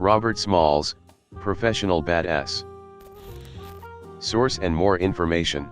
Robert Smalls, professional badass. Source and more information.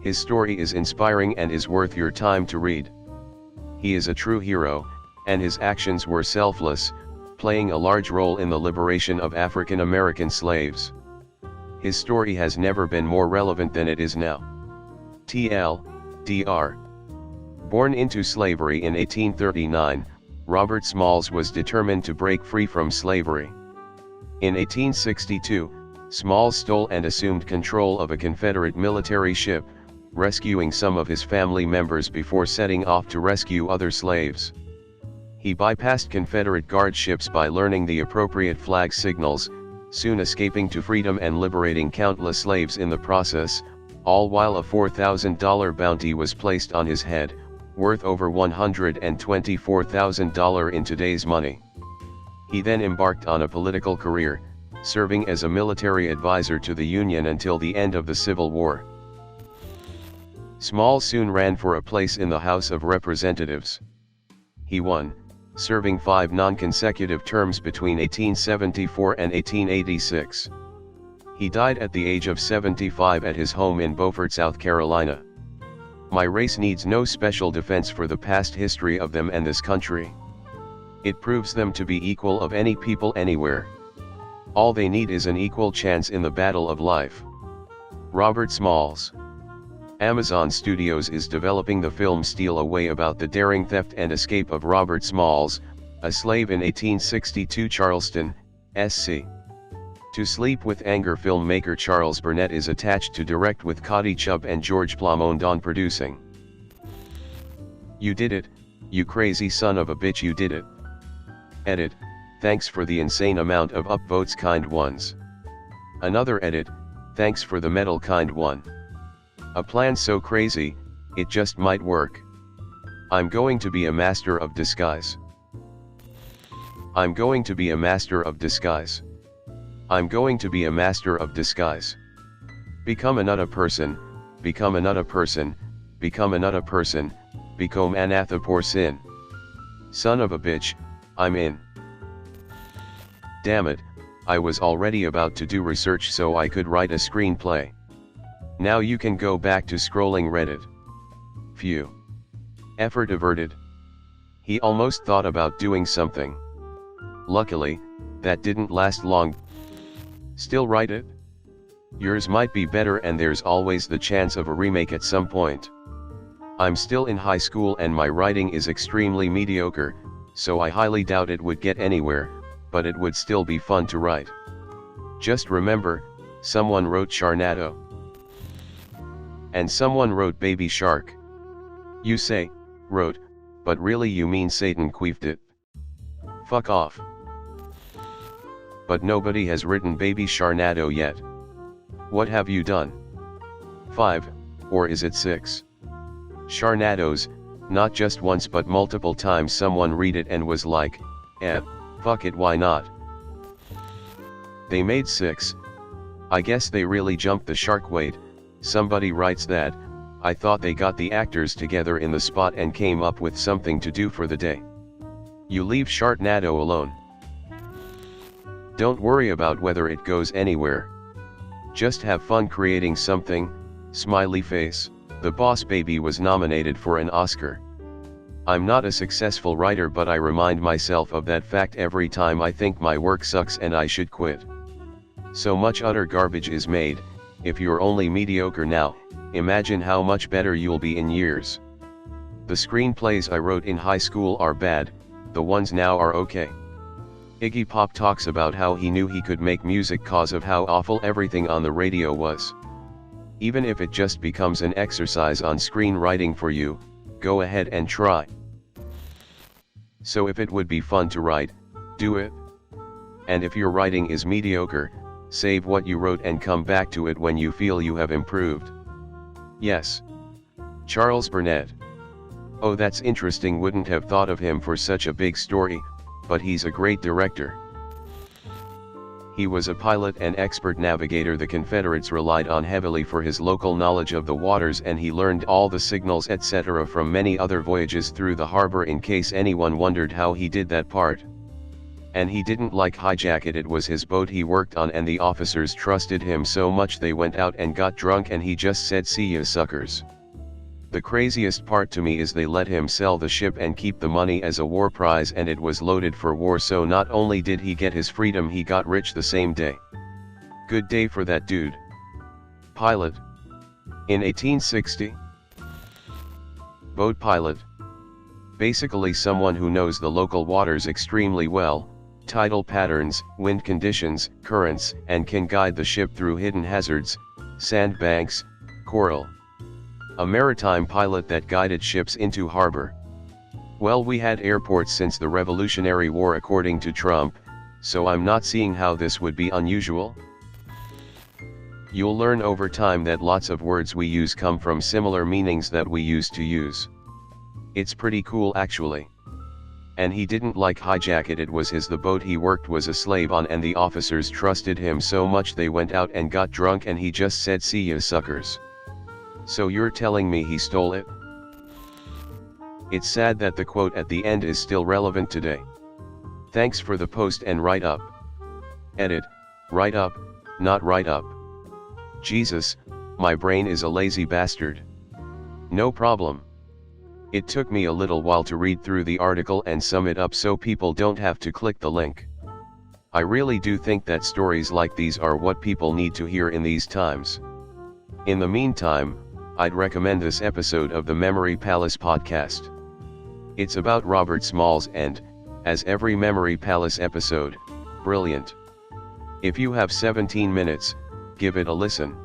His story is inspiring and is worth your time to read. He is a true hero, and his actions were selfless, playing a large role in the liberation of African American slaves. His story has never been more relevant than it is now. TLDR. Born into slavery in 1839, Robert Smalls was determined to break free from slavery. In 1862, Smalls stole and assumed control of a Confederate military ship, rescuing some of his family members before setting off to rescue other slaves. He bypassed Confederate guard ships by learning the appropriate flag signals, soon escaping to freedom and liberating countless slaves in the process, all while a $4,000 bounty was placed on his head, worth over $124,000 in today's money. He then embarked on a political career, serving as a military advisor to the Union until the end of the Civil War. Smalls soon ran for a place in the House of Representatives. He won, serving 5 non-consecutive terms between 1874 and 1886. He died at the age of 75 at his home in Beaufort, South Carolina. My race needs no special defense for the past history of them and this country. It proves them to be equal of any people anywhere. All they need is an equal chance in the battle of life. Robert Smalls. Amazon Studios is developing the film Steal Away about the daring theft and escape of Robert Smalls, a slave in 1862 Charleston, SC. To Sleep with Anger filmmaker Charles Burnett is attached to direct with Cody Chubb and George Plamond on producing. You did it, you crazy son of a bitch, you did it. Edit, thanks for the insane amount of upvotes, kind ones. Another edit, thanks for the medal, kind one. A plan so crazy, it just might work. I'm going to be a master of disguise. I'm going to be a master of disguise. I'm going to be a master of disguise. Become another person, become another person, become another person, become another person. Son of a bitch, I'm in. Damn it, I was already about to do research so I could write a screenplay. Now you can go back to scrolling Reddit. Phew. Effort averted. He almost thought about doing something. Luckily, that didn't last long. Still write it? Yours might be better and there's always the chance of a remake at some point. I'm still in high school and my writing is extremely mediocre, so I highly doubt it would get anywhere, but it would still be fun to write. Just remember, someone wrote Sharknado. And someone wrote Baby Shark. You say, wrote, but really you mean Satan queefed it. Fuck off. But nobody has written Baby Sharknado yet. What have you done? 5, or is it 6? Sharknados, not just once but multiple times someone read it and was like, fuck it, why not? They made 6. I guess they really jumped the shark. Wait, somebody writes that, I thought they got the actors together in the spot and came up with something to do for the day. You leave Sharknado alone. Don't worry about whether it goes anywhere. Just have fun creating something, smiley face. The Boss Baby was nominated for an Oscar. I'm not a successful writer, but I remind myself of that fact every time I think my work sucks and I should quit. So much utter garbage is made. If you're only mediocre now, imagine how much better you'll be in years. The screenplays I wrote in high school are bad, the ones now are okay. Iggy Pop talks about how he knew he could make music cause of how awful everything on the radio was. Even if it just becomes an exercise on screenwriting for you, go ahead and try. So if it would be fun to write, do it. And if your writing is mediocre, save what you wrote and come back to it when you feel you have improved. Yes. Charles Burnett. Oh, that's interesting, wouldn't have thought of him for such a big story, but he's a great director. He was a pilot and expert navigator the Confederates relied on heavily for his local knowledge of the waters, and he learned all the signals etc. from many other voyages through the harbor, in case anyone wondered how he did that part. And he didn't like hijack it. It was his boat he worked on, and the officers trusted him so much they went out and got drunk, and he just said, "See ya, suckers." The craziest part to me is they let him sell the ship and keep the money as a war prize, and it was loaded for war, so not only did he get his freedom, he got rich the same day. Good day for that dude. Pilot. In 1860. Boat pilot. Basically someone who knows the local waters extremely well, tidal patterns, wind conditions, currents, and can guide the ship through hidden hazards, sandbanks, coral. A maritime pilot that guided ships into harbor. Well, we had airports since the Revolutionary War according to Trump, so I'm not seeing how this would be unusual. You'll learn over time that lots of words we use come from similar meanings that we used to use. It's pretty cool actually. And he didn't like hijack it. It was his. The boat he worked was a slave on, and the officers trusted him so much they went out and got drunk, and he just said, "See ya, suckers." So you're telling me he stole it? It's sad that the quote at the end is still relevant today. Thanks for the post and write up. Edit, write up, not write up. Jesus, my brain is a lazy bastard. No problem. It took me a little while to read through the article and sum it up so people don't have to click the link. I really do think that stories like these are what people need to hear in these times. In the meantime, I'd recommend this episode of the Memory Palace podcast. It's about Robert Smalls and, as every Memory Palace episode, brilliant. If you have 17 minutes, give it a listen.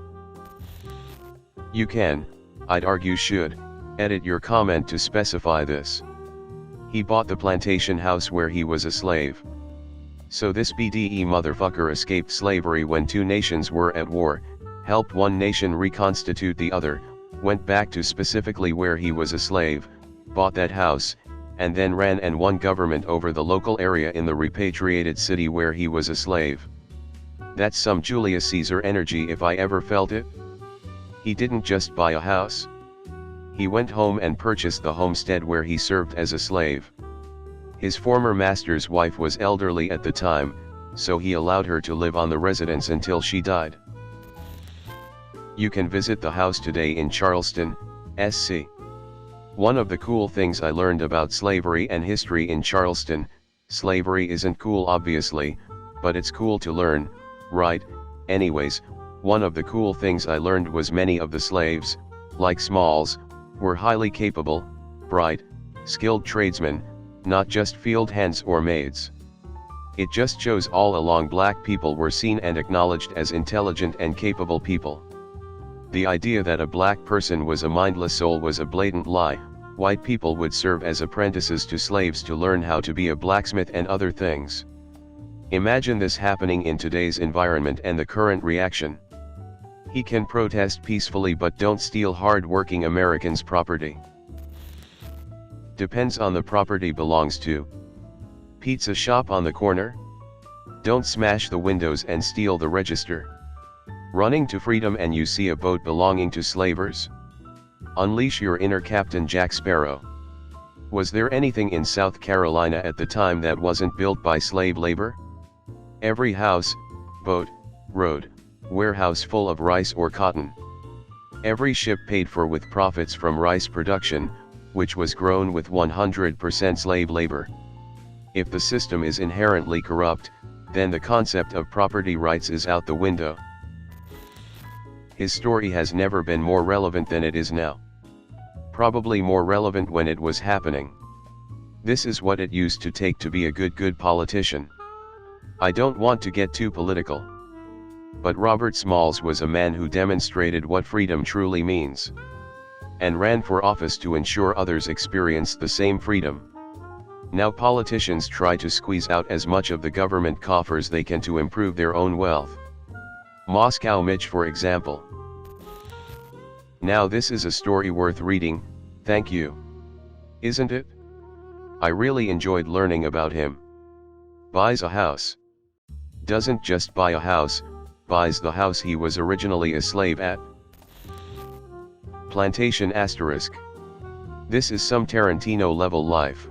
You can, I'd argue should, edit your comment to specify this. He bought the plantation house where he was a slave. So this BDE motherfucker escaped slavery when two nations were at war, helped one nation reconstitute the other, went back to specifically where he was a slave, bought that house, and then ran and won government over the local area in the repatriated city where he was a slave. That's some Julius Caesar energy if I ever felt it. He didn't just buy a house. He went home and purchased the homestead where he served as a slave. His former master's wife was elderly at the time, so he allowed her to live on the residence until she died. You can visit the house today in Charleston, SC. One of the cool things I learned about slavery and history in Charleston, slavery isn't cool obviously, but it's cool to learn, right? Anyways, one of the cool things I learned was many of the slaves, like Smalls, were highly capable, bright, skilled tradesmen, not just field hands or maids. It just shows all along black people were seen and acknowledged as intelligent and capable people. The idea that a black person was a mindless soul was a blatant lie. White people would serve as apprentices to slaves to learn how to be a blacksmith and other things. Imagine this happening in today's environment and the current reaction. He can protest peacefully, but don't steal hard-working Americans' property. Depends on the property belongs to. Pizza shop on the corner? Don't smash the windows and steal the register. Running to freedom and you see a boat belonging to slavers? Unleash your inner Captain Jack Sparrow. Was there anything in South Carolina at the time that wasn't built by slave labor? Every house, boat, road, warehouse full of rice or cotton. Every ship paid for with profits from rice production, which was grown with 100% slave labor. If the system is inherently corrupt, then the concept of property rights is out the window. His story has never been more relevant than it is now. Probably more relevant when it was happening. This is what it used to take to be a good politician. I don't want to get too political. But Robert Smalls was a man who demonstrated what freedom truly means. And ran for office to ensure others experienced the same freedom. Now politicians try to squeeze out as much of the government coffers they can to improve their own wealth. Moscow Mitch, for example. Now this is a story worth reading, thank you. Isn't it? I really enjoyed learning about him. Buys a house. Doesn't just buy a house, buys the house he was originally a slave at. Plantation **. This is some Tarantino level life.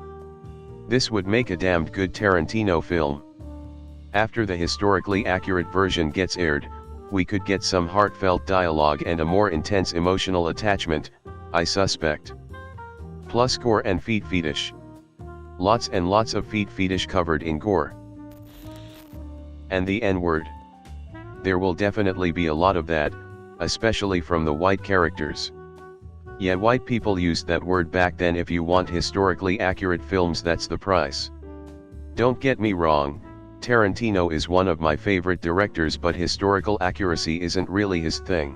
This would make a damned good Tarantino film. After the historically accurate version gets aired, we could get some heartfelt dialogue and a more intense emotional attachment, I suspect. Plus gore and feet fetish. Lots and lots of feet fetish covered in gore. And the N-word. There will definitely be a lot of that, especially from the white characters. Yeah, white people used that word back then. If you want historically accurate films, that's the price. Don't get me wrong, Tarantino is one of my favorite directors, but historical accuracy isn't really his thing.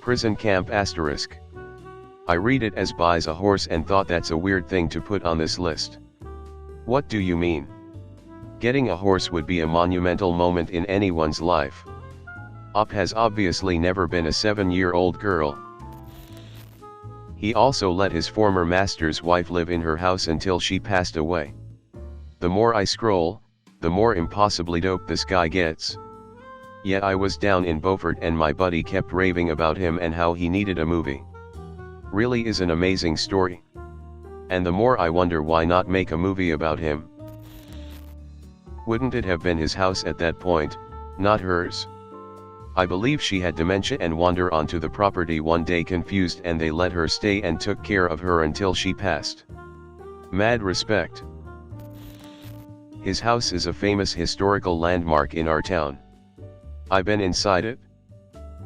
Prison camp asterisk. I read it as buys a horse and thought that's a weird thing to put on this list. What do you mean? Getting a horse would be a monumental moment in anyone's life. Op has obviously never been a 7-year-old girl. He also let his former master's wife live in her house until she passed away. The more I scroll, the more impossibly dope this guy gets. Yet I was down in Beaufort and my buddy kept raving about him and how he needed a movie. Really is an amazing story. And the more I wonder, why not make a movie about him? Wouldn't it have been his house at that point, not hers? I believe she had dementia and wandered onto the property one day confused, and they let her stay and took care of her until she passed. Mad respect. His house is a famous historical landmark in our town. I've been inside it.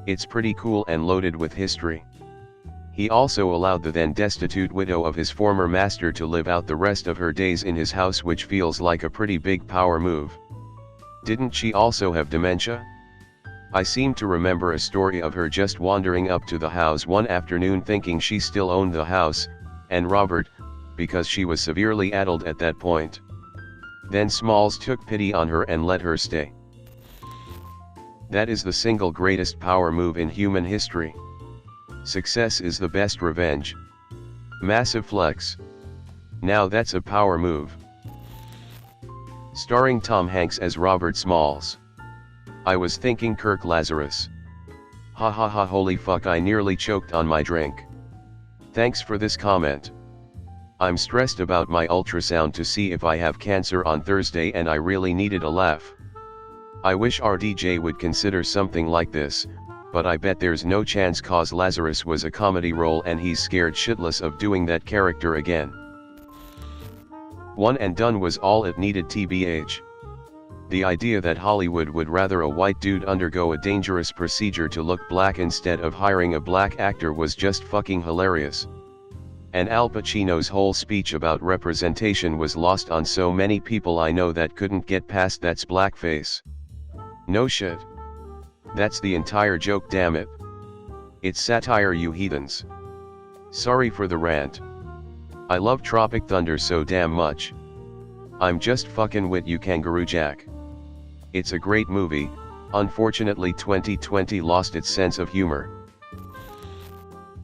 It's pretty cool and loaded with history. He also allowed the then destitute widow of his former master to live out the rest of her days in his house, which feels like a pretty big power move. Didn't she also have dementia? I seem to remember a story of her just wandering up to the house one afternoon thinking she still owned the house, and Robert, because she was severely addled at that point. Then Smalls took pity on her and let her stay. That is the single greatest power move in human history. Success is the best revenge. Massive flex. Now that's a power move. Starring Tom Hanks as Robert Smalls. I was thinking Kirk Lazarus. Ha ha ha, holy fuck, I nearly choked on my drink. Thanks for this comment. I'm stressed about my ultrasound to see if I have cancer on Thursday and I really needed a laugh. I wish RDJ would consider something like this, but I bet there's no chance, cause Lazarus was a comedy role and he's scared shitless of doing that character again. One and done was all it needed, tbh. The idea that Hollywood would rather a white dude undergo a dangerous procedure to look black instead of hiring a black actor was just fucking hilarious. And Al Pacino's whole speech about representation was lost on so many people I know that couldn't get past "that's blackface." No shit. That's the entire joke, damn it. It's satire, you heathens. Sorry for the rant. I love Tropic Thunder so damn much. I'm just fucking with you, Kangaroo Jack. It's a great movie. Unfortunately 2020 lost its sense of humor.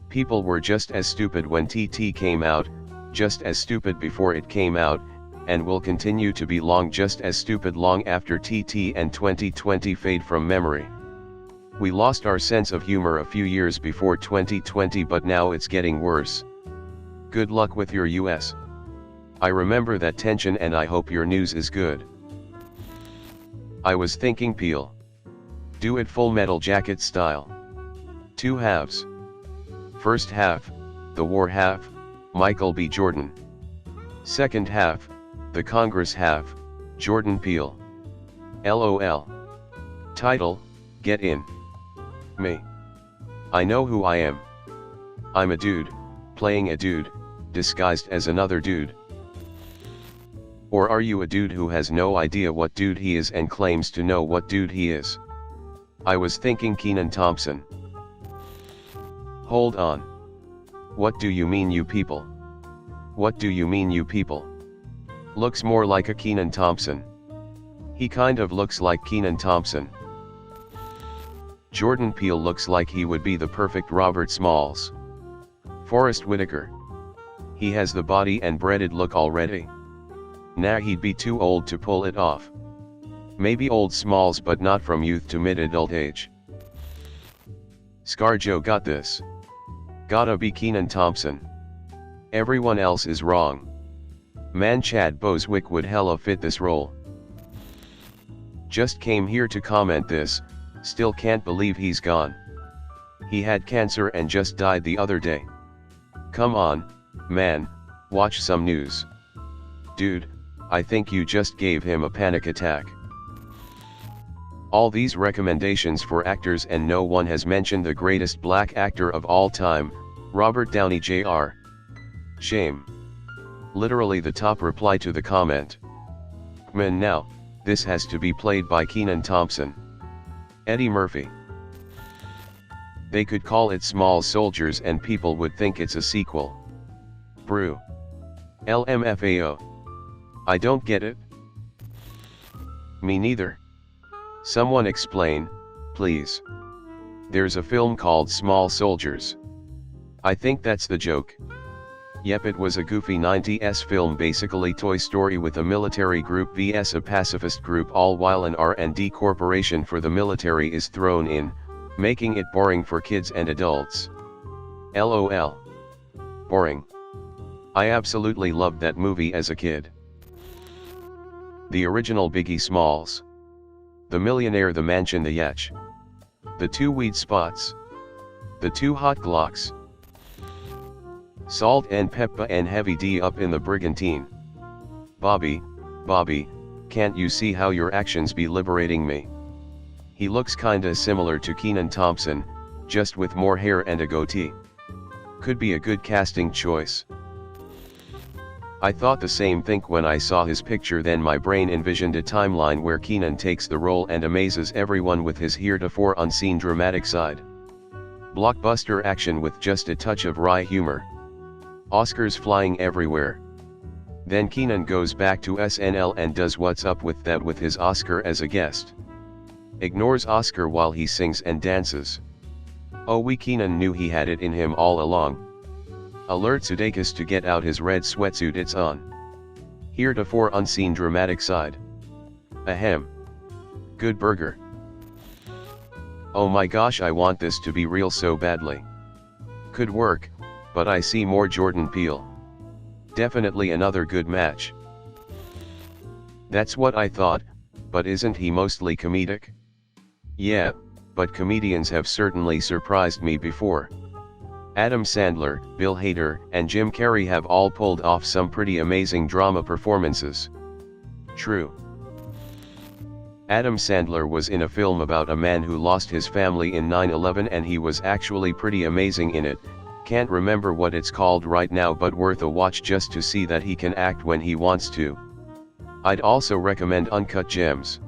People were just as stupid when TT came out, just as stupid before it came out, and will continue to be just as stupid long after TT and 2020 fade from memory. We lost our sense of humor a few years before 2020, but now it's getting worse. Good luck with your US. I remember that tension and I hope your news is good. I was thinking Peel. Do it Full Metal Jacket style. 2 halves. First half, the war half, Michael B. Jordan. Second half, the Congress half, Jordan Peele. LOL. Title, Get In. Me. I know who I am. I'm a dude, playing a dude, disguised as another dude. Or are you a dude who has no idea what dude he is and claims to know what dude he is? I was thinking Kenan Thompson. Hold on. What do you mean, you people? What do you mean, you people? Looks more like a Kenan Thompson. He kind of looks like Kenan Thompson. Jordan Peele looks like he would be the perfect Robert Smalls. Forrest Whitaker. He has the body and breaded look already. Nah, he'd be too old to pull it off. Maybe old Smalls, but not from youth to mid-adult age. ScarJo got this. Gotta be Kenan Thompson. Everyone else is wrong. Man, Chad Boswick would hella fit this role. Just came here to comment this, still can't believe he's gone. He had cancer and just died the other day. Come on, man, watch some news. Dude, I think you just gave him a panic attack. All these recommendations for actors and no one has mentioned the greatest black actor of all time, Robert Downey Jr. Shame. Literally the top reply to the comment. Man, now, this has to be played by Kenan Thompson. Eddie Murphy. They could call it Small Soldiers and people would think it's a sequel. Brew. LMFAO. I don't get it. Me neither. Someone explain, please. There's a film called Small Soldiers. I think that's the joke. Yep, it was a goofy 90s film, basically Toy Story with a military group vs a pacifist group, all while an R&D corporation for the military is thrown in, making it boring for kids and adults. LOL. Boring. I absolutely loved that movie as a kid. The original Biggie Smalls. The Millionaire, the Mansion, the Yacht. The 2 weed spots. The 2 hot Glocks. Salt and Peppa and Heavy D up in the Brigantine. Bobby, can't you see how your actions be liberating me? He looks kinda similar to Kenan Thompson, just with more hair and a goatee. Could be a good casting choice. I thought the same thing when I saw his picture, then my brain envisioned a timeline where Kenan takes the role and amazes everyone with his heretofore unseen dramatic side. Blockbuster action with just a touch of wry humor. Oscars flying everywhere. Then Kenan goes back to SNL and does What's Up With That with his Oscar as a guest. Ignores Oscar while he sings and dances. Oh, Kenan knew he had it in him all along. Alert Sudeikis to get out his red sweatsuit, it's on. Heretofore unseen dramatic side. Ahem. Good burger. Oh my gosh, I want this to be real so badly. Could work, but I see more Jordan Peele. Definitely another good match. That's what I thought, but isn't he mostly comedic? Yeah, but comedians have certainly surprised me before. Adam Sandler, Bill Hader, and Jim Carrey have all pulled off some pretty amazing drama performances. True. Adam Sandler was in a film about a man who lost his family in 9/11 and he was actually pretty amazing in it. Can't remember what it's called right now, but worth a watch just to see that he can act when he wants to. I'd also recommend Uncut Gems.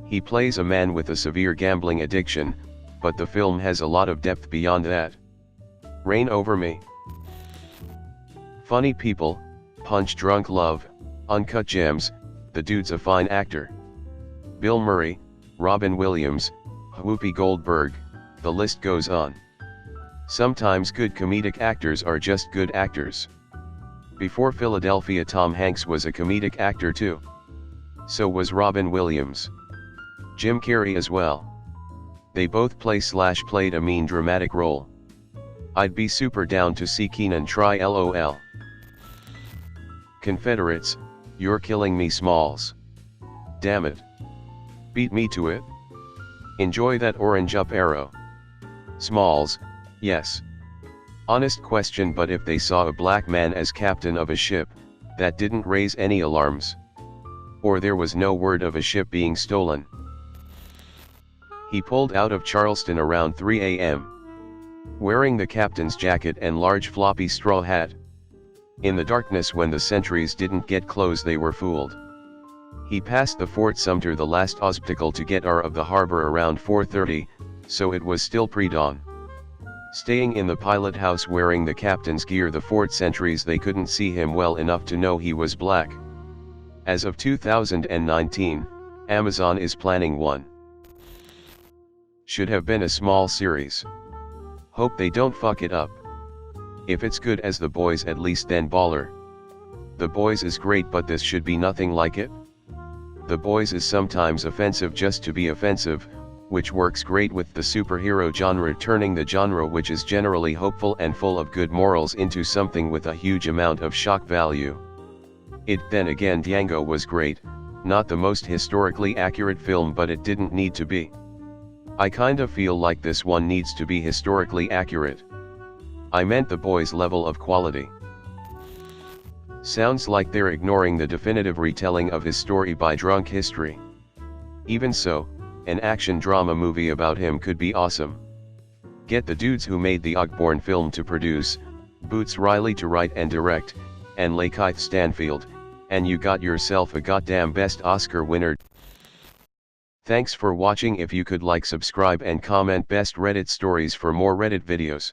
He plays a man with a severe gambling addiction, but the film has a lot of depth beyond that. Reign Over Me. Funny People, Punch Drunk Love, Uncut Gems, the dude's a fine actor. Bill Murray, Robin Williams, Whoopi Goldberg, the list goes on. Sometimes good comedic actors are just good actors. Before Philadelphia, Tom Hanks was a comedic actor too. So was Robin Williams. Jim Carrey as well. They both played a mean dramatic role. I'd be super down to see Kenan try LOL. Confederates, you're killing me, Smalls. Damn it. Beat me to it. Enjoy that orange up arrow. Smalls, yes. Honest question, but if they saw a black man as captain of a ship, that didn't raise any alarms. Or there was no word of a ship being stolen. He pulled out of Charleston around 3 a.m. wearing the captain's jacket and large floppy straw hat. In the darkness when the sentries didn't get close, they were fooled. He passed the Fort Sumter, the last obstacle to get out of the harbor, around 4:30, so it was still pre-dawn. Staying in the pilot house wearing the captain's gear, the fort sentries, they couldn't see him well enough to know he was black. As of 2019, Amazon is planning one. Should have been a small series. Hope they don't fuck it up. If it's good as The Boys, at least, then baller. The Boys is great, but this should be nothing like it. The Boys is sometimes offensive just to be offensive, which works great with the superhero genre, turning the genre, which is generally hopeful and full of good morals, into something with a huge amount of shock value. Then again, Django was great, not the most historically accurate film, but it didn't need to be. I kinda feel like this one needs to be historically accurate. I meant the boys' level of quality. Sounds like they're ignoring the definitive retelling of his story by Drunk History. Even so, an action drama movie about him could be awesome. Get the dudes who made the Ogborn film to produce, Boots Riley to write and direct, and Lakeith Stanfield, and you got yourself a goddamn best Oscar winner. Thanks for watching. If you could like, subscribe and comment best Reddit stories for more Reddit videos.